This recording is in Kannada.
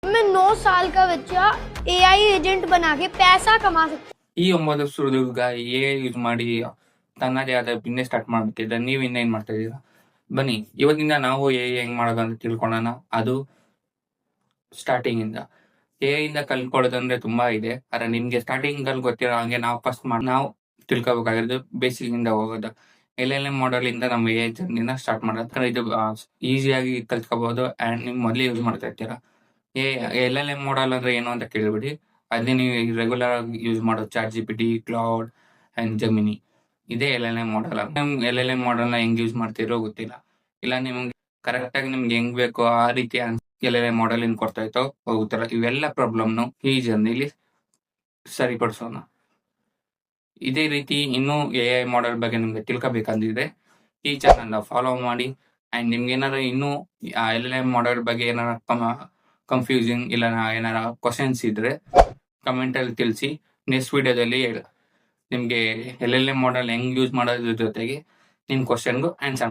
मैं 9 साल का बच्चा एआई एजेंट बना के पैसा कमा सकता ಈ 9 ವರ್ಷದ ಹುಡುಗ ಎ ಯೂಸ್ ಮಾಡಿ ತನ್ನದೇ ಆದ ಬಿಸ್ನೆಸ್ ಸ್ಟಾರ್ಟ್ ಮಾಡ್ಬಿಟ್ಟಿದ್ರೆ ನೀವು ಇನ್ನೇನ್ ಮಾಡ್ತಾ ಇದೀರಾ? ಬನ್ನಿ ಇವತ್ತಿಂದ ನಾವು ಎ ಹೆಂಗ್ ಮಾಡೋದು ಅಂತ ತಿಳ್ಕೊಳ್ಳೋಣ. ಅದು ಸ್ಟಾರ್ಟಿಂಗ್ ಇಂದ. ಎ ಇಂದ ಕಲ್ತ್ಕೊಳ್ಳೋದಂದ್ರೆ ತುಂಬಾ ಇದೆ. ಆದ್ರೆ ನಿಮ್ಗೆ ಸ್ಟಾರ್ಟಿಂಗ್ ಅಲ್ಲಿ ಗೊತ್ತಿರೋ ಹಂಗೆ ನಾವು ತಿಳ್ಕೊಬೇಕಾಗಿರೋದು ಬೇಸಿಕ್ ಇಂದ ಹೋಗೋದು. LLM ಮಾಡೆಲ್ ಇಂದ ನಮ್ಮ ಎ ಜರ್ನಿನ ಸ್ಟಾರ್ಟ್ ಮಾಡೋದು. ಇದು ಈಸಿಯಾಗಿ ಕಲ್ತ್ಕೋಬಹುದು ಅಂಡ್ ನೀವು ಮೊದಲೇ ಯೂಸ್ ಮಾಡ್ತಾ ಇರ್ತೀರಾ. LLM ಮಾಡೆಲ್ ಅಂದ್ರೆ ಏನು ಅಂತ ಕೇಳ್ಬಿಡಿ. ಅದೇ ನೀವು ರೆಗ್ಯುಲರ್ ಆಗಿ ಯೂಸ್ ಮಾಡೋ chat GPT, Claude and Gemini ಇದೇ LLM ಮಾಡೆಲ್. LLM ಮಾಡೆಲ್ ನ ಹೆಂಗ್ ಯೂಸ್ ಮಾಡ್ತಿರೋ ಗೊತ್ತಿಲ್ಲ. ಇಲ್ಲ ನಿಮ್ಗೆ ಕರೆಕ್ಟ್ ಆಗಿ ನಿಮ್ಗೆ ಹೆಂಗ್ ಬೇಕೋ ಆ ರೀತಿ LLM ಮಾಡೆಲ್ ಏನ್ ಕೊಡ್ತಾ ಇತ್ತೋ ಹೋಗುತ್ತಲ್ಲ, ಇವೆಲ್ಲ ಪ್ರಾಬ್ಲಮ್ನು ಈ ಜರ್ನಿಲಿ ಸರಿಪಡಿಸೋಣ. ಇದೇ ರೀತಿ ಇನ್ನೂ AI ಮಾಡೆಲ್ ಬಗ್ಗೆ ನಿಮ್ಗೆ ತಿಳ್ಕೊಬೇಕಂದಿದ್ರೆ ಈ ಚಾನಲ್ ಫಾಲೋ ಮಾಡಿ. ಅಂಡ್ ನಿಮ್ಗೆ ಏನಾರ ಇನ್ನೂ LLM ಮಾಡೆಲ್ ಬಗ್ಗೆ ಏನಾರ ಕನ್ಫ್ಯೂಸಿಂಗ್ ಇಲ್ಲ ಏನಾರ ಕ್ವಶನ್ಸ್ ಇದ್ರೆ ಕಮೆಂಟ್ ಅಲ್ಲಿ ತಿಳಿಸಿ. ನೆಕ್ಸ್ಟ್ ವಿಡಿಯೋದಲ್ಲಿ ನಿಮ್ಗೆ LLM ಮಾಡೆಲ್ ಹೆಂಗ್ ಯೂಸ್ ಮಾಡೋದ್ರ ಜೊತೆಗೆ ನಿಮ್ ಕ್ವಶನ್ಗೂ ಆನ್ಸರ್